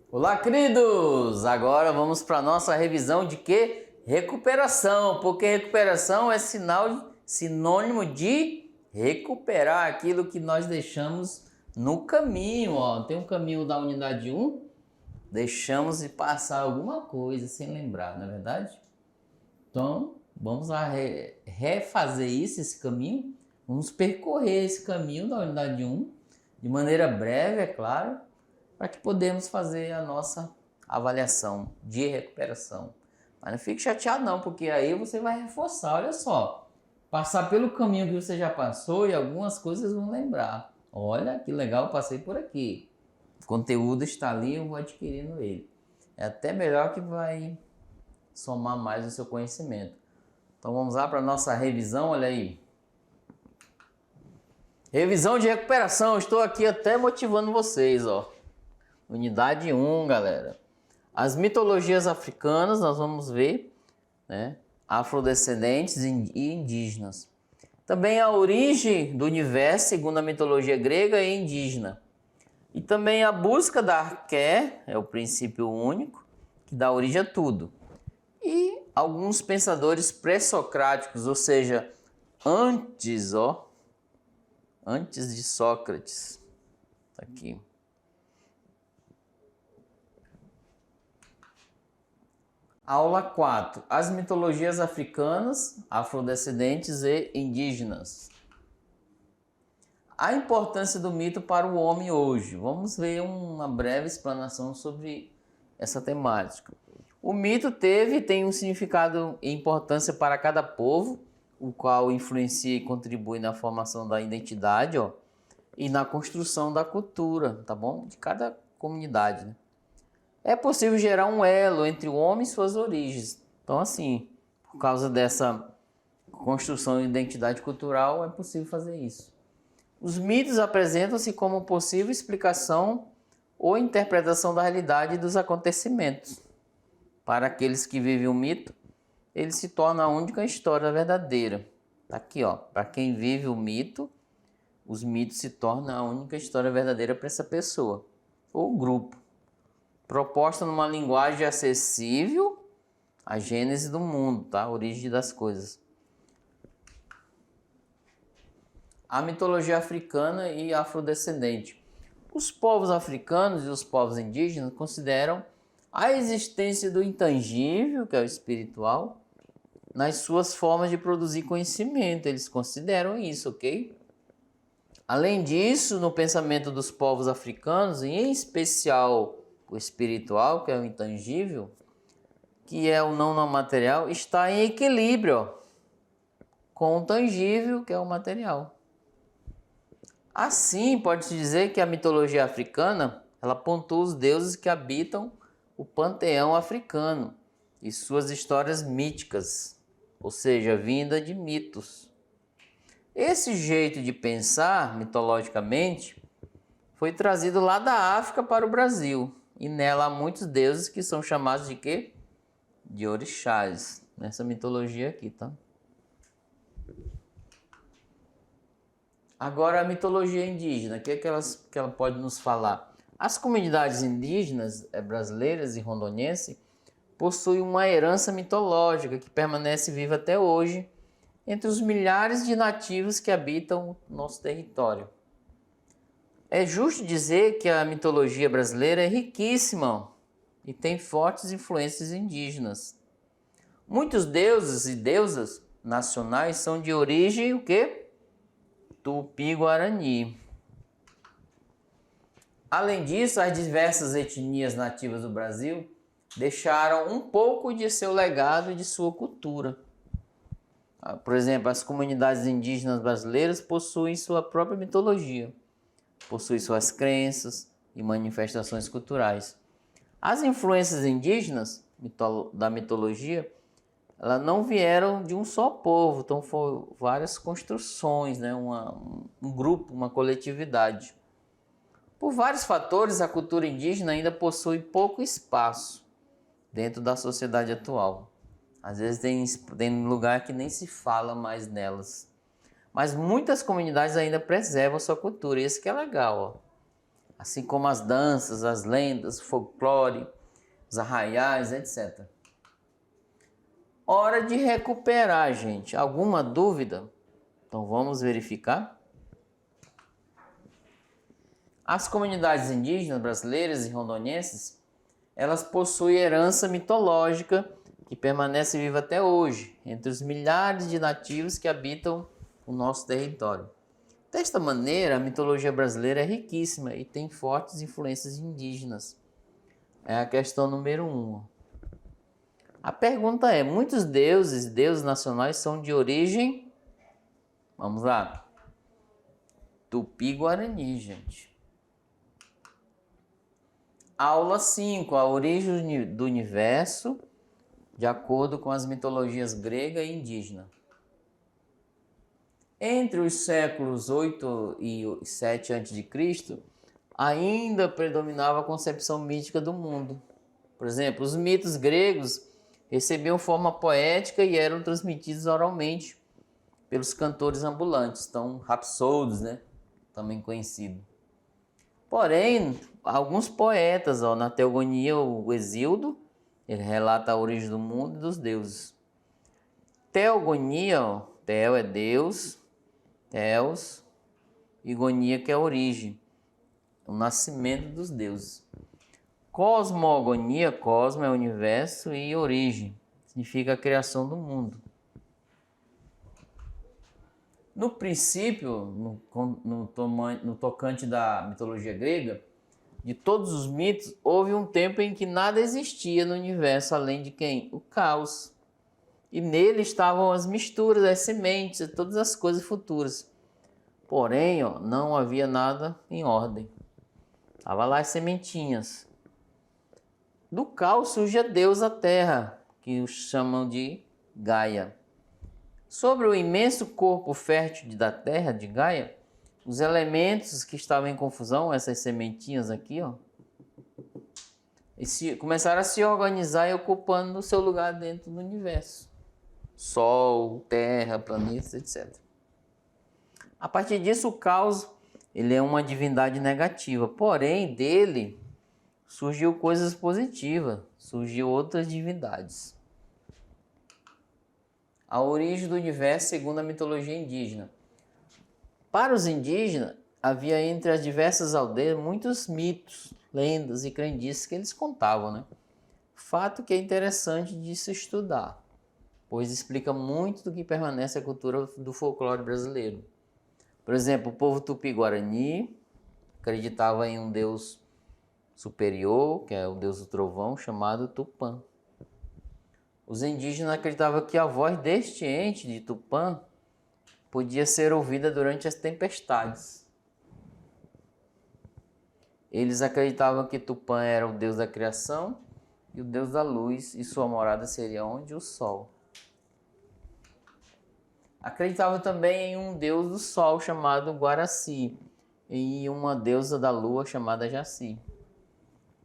Olá, queridos! Agora vamos para a nossa revisão de quê? Recuperação, porque recuperação é sinônimo de recuperar aquilo que nós deixamos no caminho. Ó. Tem um caminho da unidade 1, deixamos de passar alguma coisa sem lembrar, não é verdade? Então, vamos lá refazer esse caminho. Vamos percorrer esse caminho da unidade 1 de maneira breve, é claro, para que podemos fazer a nossa avaliação de recuperação. Mas não fique chateado não, porque aí você vai reforçar, olha só, passar pelo caminho que você já passou e algumas coisas vão lembrar. Olha que legal, passei por aqui. O conteúdo está ali, eu vou adquirindo ele. É até melhor que vai somar mais o seu conhecimento. Então vamos lá para a nossa revisão, olha aí. Revisão de recuperação, estou aqui até motivando vocês, ó. Unidade 1, galera. As mitologias africanas, nós vamos ver, né? Afrodescendentes e indígenas. Também a origem do universo, segundo a mitologia grega e indígena. E também a busca da arqué, é o princípio único, que dá origem a tudo. E alguns pensadores pré-socráticos, ou seja, antes de Sócrates. Tá aqui. Aula 4. As mitologias africanas, afrodescendentes e indígenas. A importância do mito para o homem hoje. Vamos ver uma breve explanação sobre essa temática. O mito teve e tem um significado e importância para cada povo, o qual influencia e contribui na formação da identidade, e na construção da cultura, tá bom? De cada comunidade, né? É possível gerar um elo entre o homem e suas origens. Então, assim, por causa dessa construção de identidade cultural, é possível fazer isso. Os mitos apresentam-se como possível explicação ou interpretação da realidade e dos acontecimentos. Para aqueles que vivem o mito, ele se torna a única história verdadeira. Tá aqui, ó. Para quem vive o mito, os mitos se tornam a única história verdadeira para essa pessoa ou grupo. Proposta numa linguagem acessível à gênese do mundo, tá? A origem das coisas. A mitologia africana e afrodescendente. Os povos africanos e os povos indígenas consideram a existência do intangível, que é o espiritual, nas suas formas de produzir conhecimento. Eles consideram isso, ok? Além disso, no pensamento dos povos africanos, e em especial o espiritual, que é o intangível, que é o não material, está em equilíbrio com o tangível, que é o material. Assim, pode-se dizer que a mitologia africana, ela pontua os deuses que habitam o panteão africano e suas histórias míticas, ou seja, vinda de mitos. Esse jeito de pensar mitologicamente foi trazido lá da África para o Brasil. E nela há muitos deuses que são chamados de quê? De orixás. Nessa mitologia aqui, tá? Agora a mitologia indígena. O que é que ela pode nos falar? As comunidades indígenas brasileiras e rondonienses possuem uma herança mitológica que permanece viva até hoje entre os milhares de nativos que habitam o nosso território. É justo dizer que a mitologia brasileira é riquíssima e tem fortes influências indígenas. Muitos deuses e deusas nacionais são de origem o quê? Tupi-Guarani. Além disso, as diversas etnias nativas do Brasil deixaram um pouco de seu legado e de sua cultura. Por exemplo, as comunidades indígenas brasileiras possuem sua própria mitologia. Possui suas crenças e manifestações culturais. As influências indígenas da mitologia, elas não vieram de um só povo, então foram várias construções, né? Um grupo, uma coletividade. Por vários fatores, a cultura indígena ainda possui pouco espaço dentro da sociedade atual. Às vezes tem lugar que nem se fala mais nelas. Mas muitas comunidades ainda preservam sua cultura, e isso que é legal, ó. assim como as danças, as lendas, o folclore, os arraiais, etc. Hora de recuperar, gente. Alguma dúvida? Então vamos verificar. As comunidades indígenas brasileiras e rondonienses, elas possuem herança mitológica que permanece viva até hoje, entre os milhares de nativos que habitam o nosso território. Desta maneira, a mitologia brasileira é riquíssima e tem fortes influências indígenas. É a questão número 1. A pergunta é: muitos deuses e deuses nacionais são de origem... Vamos lá. Tupi-Guarani, gente. Aula 5. A origem do universo de acordo com as mitologias grega e indígena. Entre os séculos 8 e 7 a.C., ainda predominava a concepção mítica do mundo. Por exemplo, os mitos gregos recebiam forma poética e eram transmitidos oralmente pelos cantores ambulantes, então rapsodos, né? Também conhecido. Porém, alguns poetas, na Teogonia, o Hesíodo, ele relata a origem do mundo e dos deuses. Teogonia, Teo é Deus, Theos, e Gonia, que é a origem, o nascimento dos deuses. Cosmogonia, cosmo é universo e origem, significa a criação do mundo. No princípio, no tocante da mitologia grega, de todos os mitos, houve um tempo em que nada existia no universo além de quem? O caos. E nele estavam as misturas, as sementes, todas as coisas futuras. Porém, não havia nada em ordem. Estava lá as sementinhas. Do caos surge a deusa Terra, que os chamam de Gaia. Sobre o imenso corpo fértil da Terra, de Gaia, os elementos que estavam em confusão, essas sementinhas aqui, começaram a se organizar e ocupando o seu lugar dentro do universo. Sol, Terra, planetas, etc. A partir disso, o caos ele é uma divindade negativa. Porém, dele surgiu coisas positivas, surgiu outras divindades. A origem do universo segundo a mitologia indígena. Para os indígenas, havia entre as diversas aldeias muitos mitos, lendas e crendices que eles contavam, né? Fato que é interessante de se estudar, pois explica muito do que permanece a cultura do folclore brasileiro. Por exemplo, o povo Tupi-Guarani acreditava em um deus superior, que é o deus do trovão, chamado Tupã. Os indígenas acreditavam que a voz deste ente de Tupã podia ser ouvida durante as tempestades. Eles acreditavam que Tupã era o deus da criação e o deus da luz, e sua morada seria onde? O sol. Acreditavam também em um deus do sol chamado Guaraci e uma deusa da lua chamada Jaci.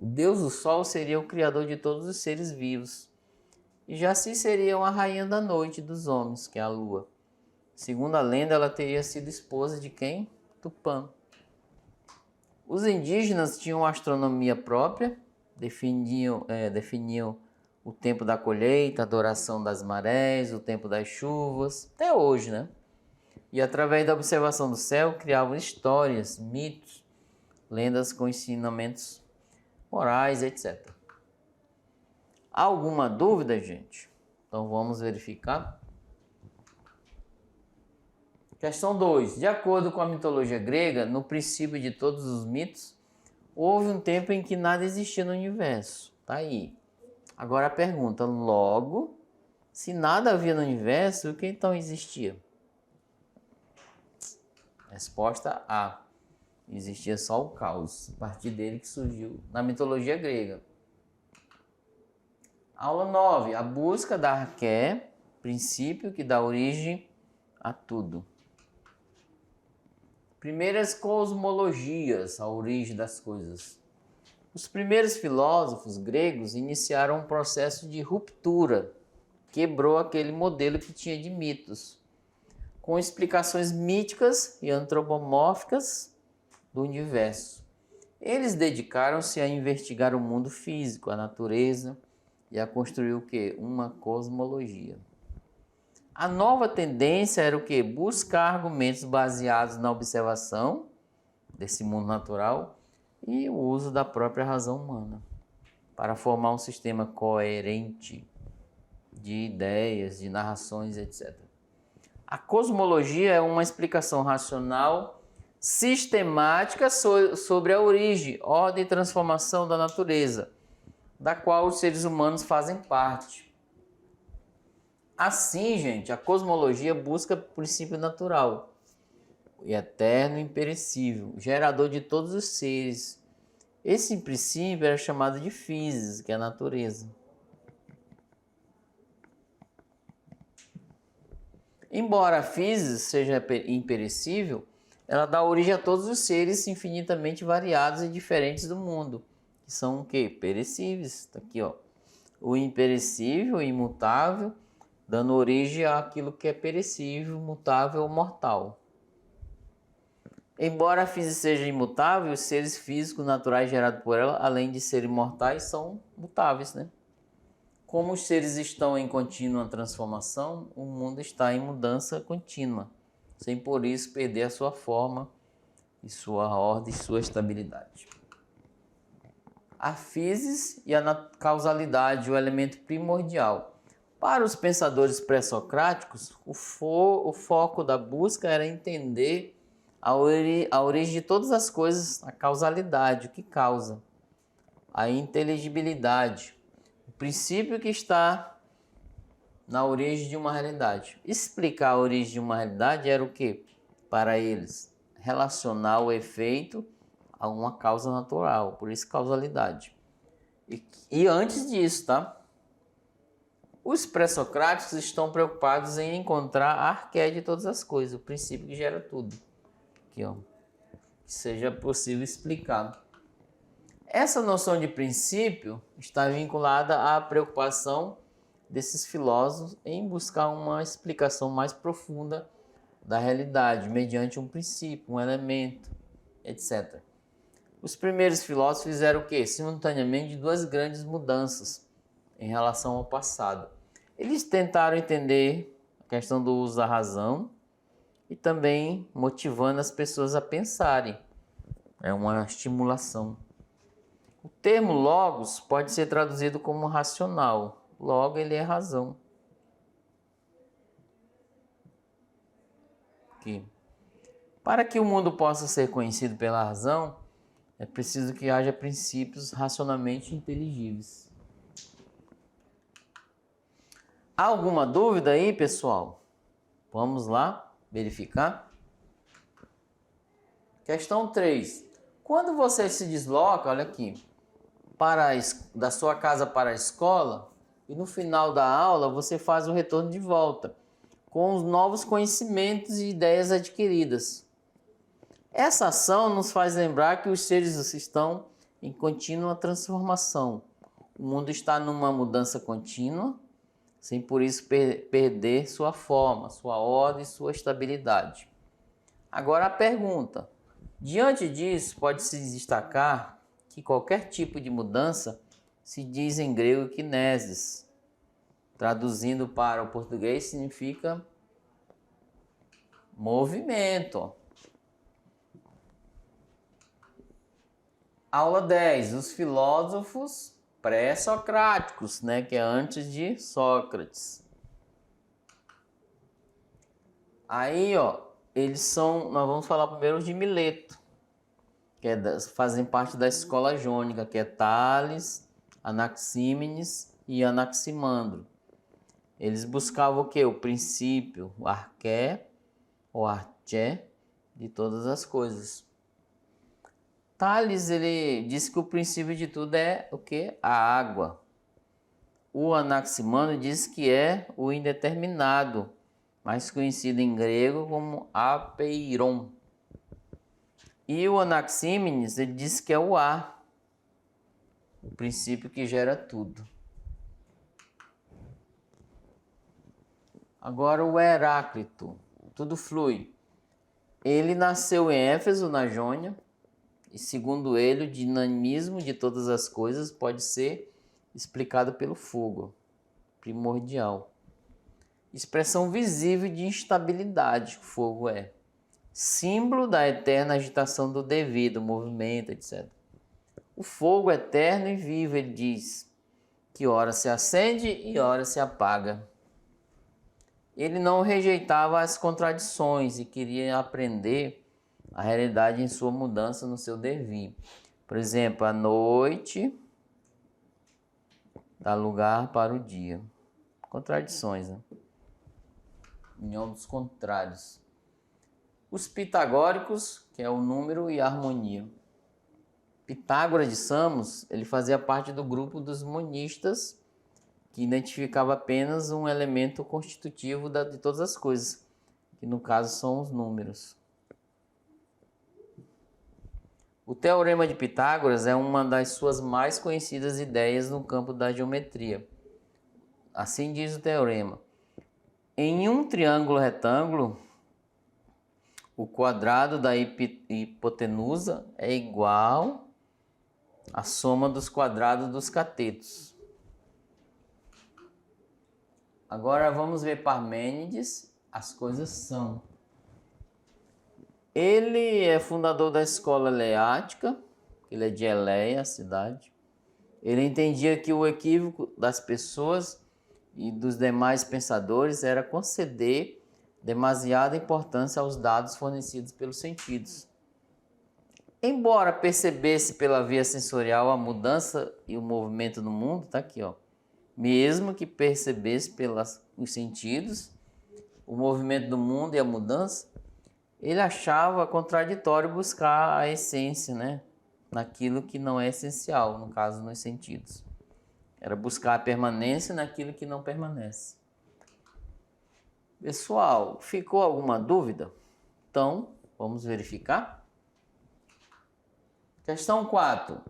O deus do sol seria o criador de todos os seres vivos. E Jaci seria uma rainha da noite dos homens, que é a lua. Segundo a lenda, ela teria sido esposa de quem? Tupã. Os indígenas tinham uma astronomia própria, definiam o tempo da colheita, a adoração das marés, o tempo das chuvas, até hoje, né? E através da observação do céu, criavam histórias, mitos, lendas com ensinamentos morais, etc. Há alguma dúvida, gente? Então vamos verificar. Questão 2. De acordo com a mitologia grega, no princípio de todos os mitos, houve um tempo em que nada existia no universo. Tá aí. Agora a pergunta, logo, se nada havia no universo, o que então existia? Resposta A. Existia só o caos, a partir dele que surgiu na mitologia grega. Aula 9. A busca da arqué, princípio que dá origem a tudo. Primeiras cosmologias, a origem das coisas. Os primeiros filósofos gregos iniciaram um processo de ruptura, quebrou aquele modelo que tinha de mitos, com explicações míticas e antropomórficas do universo. Eles dedicaram-se a investigar o mundo físico, a natureza e a construir o quê? Uma cosmologia. A nova tendência era o quê? Buscar argumentos baseados na observação desse mundo natural e o uso da própria razão humana para formar um sistema coerente de ideias, de narrações, etc. A cosmologia é uma explicação racional, sistemática sobre a origem, ordem e transformação da natureza, da qual os seres humanos fazem parte. Assim, gente, a cosmologia busca o princípio natural, o eterno e imperecível, gerador de todos os seres. Esse princípio era chamado de physis, que é a natureza. Embora a physis seja imperecível, ela dá origem a todos os seres infinitamente variados e diferentes do mundo, que são o quê? Perecíveis. Tá aqui, ó. O imperecível, o imutável, dando origem àquilo que é perecível, mutável ou mortal. Embora a física seja imutável, os seres físicos naturais gerados por ela, além de serem mortais, são mutáveis, né? Como os seres estão em contínua transformação, o mundo está em mudança contínua, sem por isso perder a sua forma e sua ordem e sua estabilidade. A physis e a causalidade, o elemento primordial. Para os pensadores pré-socráticos, o foco da busca era entender a origem de todas as coisas, a causalidade, o que causa, a inteligibilidade, o princípio que está na origem de uma realidade. Explicar a origem de uma realidade era o que? Para eles, relacionar o efeito a uma causa natural, por isso causalidade. E antes disso, tá? Os pré-socráticos estão preocupados em encontrar a arqué de todas as coisas, o princípio que gera tudo. Aqui, ó, que seja possível explicar. Essa noção de princípio está vinculada à preocupação desses filósofos em buscar uma explicação mais profunda da realidade, mediante um princípio, um elemento, etc. Os primeiros filósofos fizeram o quê? Simultaneamente duas grandes mudanças em relação ao passado. Eles tentaram entender a questão do uso da razão e também motivando as pessoas a pensarem. É uma estimulação. O termo logos pode ser traduzido como racional. Logo, ele é razão. Aqui. Para que o mundo possa ser conhecido pela razão, é preciso que haja princípios racionalmente inteligíveis. Há alguma dúvida aí, pessoal? Vamos lá verificar. Questão 3. Quando você se desloca, olha aqui, da sua casa para a escola, e no final da aula você faz o retorno de volta, com os novos conhecimentos e ideias adquiridas. Essa ação nos faz lembrar que os seres estão em contínua transformação. O mundo está numa mudança contínua, sem por isso perder sua forma, sua ordem e sua estabilidade. Agora a pergunta. Diante disso, pode-se destacar que qualquer tipo de mudança se diz em grego kinesis. Traduzindo para o português significa movimento. Aula 10. Os filósofos pré-socráticos, né, que é antes de Sócrates. Aí, ó, nós vamos falar primeiro de Mileto, que fazem parte da escola jônica, que é Tales, Anaxímenes e Anaximandro. Eles buscavam o quê? O princípio, o arqué, ou arché, de todas as coisas. Tales, ele disse que o princípio de tudo é o quê? A água. O Anaximandro diz que é o indeterminado, mais conhecido em grego como apeiron. E o Anaxímenes, ele diz que é o ar, o princípio que gera tudo. Agora o Heráclito, tudo flui. Ele nasceu em Éfeso, na Jônia, E segundo ele, o dinamismo de todas as coisas pode ser explicado pelo fogo, primordial. Expressão visível de instabilidade que o fogo é. Símbolo da eterna agitação do devido, movimento, etc. O fogo é eterno e vivo, ele diz, que ora se acende e ora se apaga. Ele não rejeitava as contradições e queria aprender a realidade em sua mudança no seu devir. Por exemplo, a noite dá lugar para o dia. Contradições, né? União dos contrários. Os pitagóricos, que é o número e a harmonia. Pitágoras de Samos, ele fazia parte do grupo dos monistas, que identificava apenas um elemento constitutivo de todas as coisas, que no caso são os números. O Teorema de Pitágoras é uma das suas mais conhecidas ideias no campo da geometria. Assim diz o teorema: em um triângulo retângulo, o quadrado da hipotenusa é igual à soma dos quadrados dos catetos. Agora vamos ver Parmênides, as coisas são. Ele é fundador da escola eleática, ele é de Eleia, a cidade. Ele entendia que o equívoco das pessoas e dos demais pensadores era conceder demasiada importância aos dados fornecidos pelos sentidos. Embora percebesse pela via sensorial a mudança e o movimento no mundo, tá aqui, ó. Mesmo que percebesse pelos sentidos o movimento do mundo e a mudança, ele achava contraditório buscar a essência, né, naquilo que não é essencial, no caso, nos sentidos. Era buscar a permanência naquilo que não permanece. Pessoal, ficou alguma dúvida? Então, vamos verificar. Questão 4.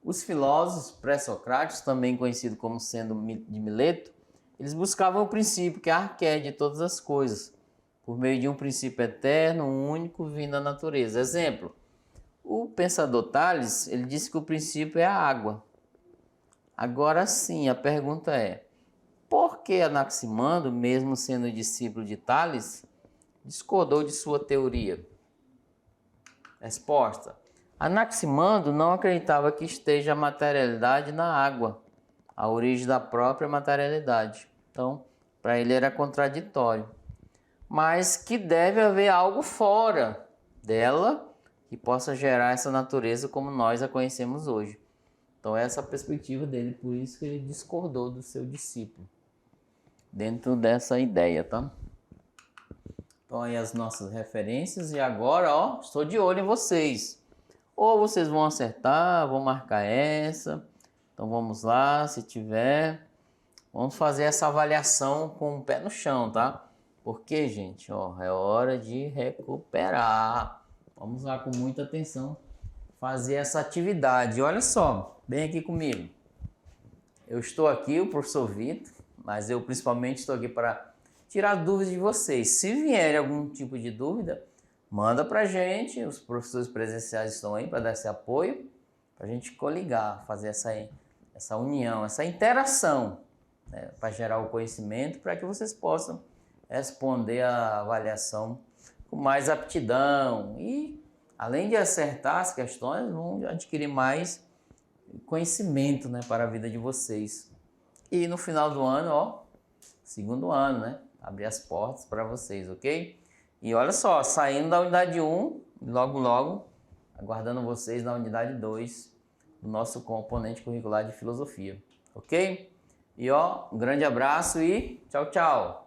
Os filósofos pré-socráticos, também conhecidos como sendo de Mileto, eles buscavam o princípio que é a arqué de todas as coisas, por meio de um princípio eterno, único, vindo da natureza. Exemplo, o pensador Tales, ele disse que o princípio é a água. Agora sim, a pergunta é, por que Anaximandro, mesmo sendo discípulo de Tales, discordou de sua teoria? Resposta. Anaximandro não acreditava que esteja a materialidade na água, a origem da própria materialidade. Então, para ele era contraditório. Mas que deve haver algo fora dela que possa gerar essa natureza como nós a conhecemos hoje. Então, essa é a perspectiva dele, por isso que ele discordou do seu discípulo, dentro dessa ideia, tá? Então, aí as nossas referências, e agora, ó, estou de olho em vocês. Ou vocês vão acertar, vão marcar essa. Então, vamos lá, se tiver. Vamos fazer essa avaliação com o pé no chão, tá? Porque, gente, ó, é hora de recuperar. Vamos lá com muita atenção fazer essa atividade. Olha só, bem aqui comigo. Eu estou aqui, o professor Vitor, mas eu principalmente estou aqui para tirar dúvidas de vocês. Se vier algum tipo de dúvida, manda pra gente. Os professores presenciais estão aí para dar esse apoio, para a gente coligar, fazer essa união, essa interação, né, para gerar o conhecimento, para que vocês possam responder a avaliação com mais aptidão e, além de acertar as questões, vão adquirir mais conhecimento, né, para a vida de vocês. E no final do ano, ó, segundo ano, né, abrir as portas para vocês, ok? E olha só, saindo da unidade 1, logo logo, aguardando vocês na unidade 2, do nosso componente curricular de filosofia, ok? E ó, um grande abraço e tchau, tchau!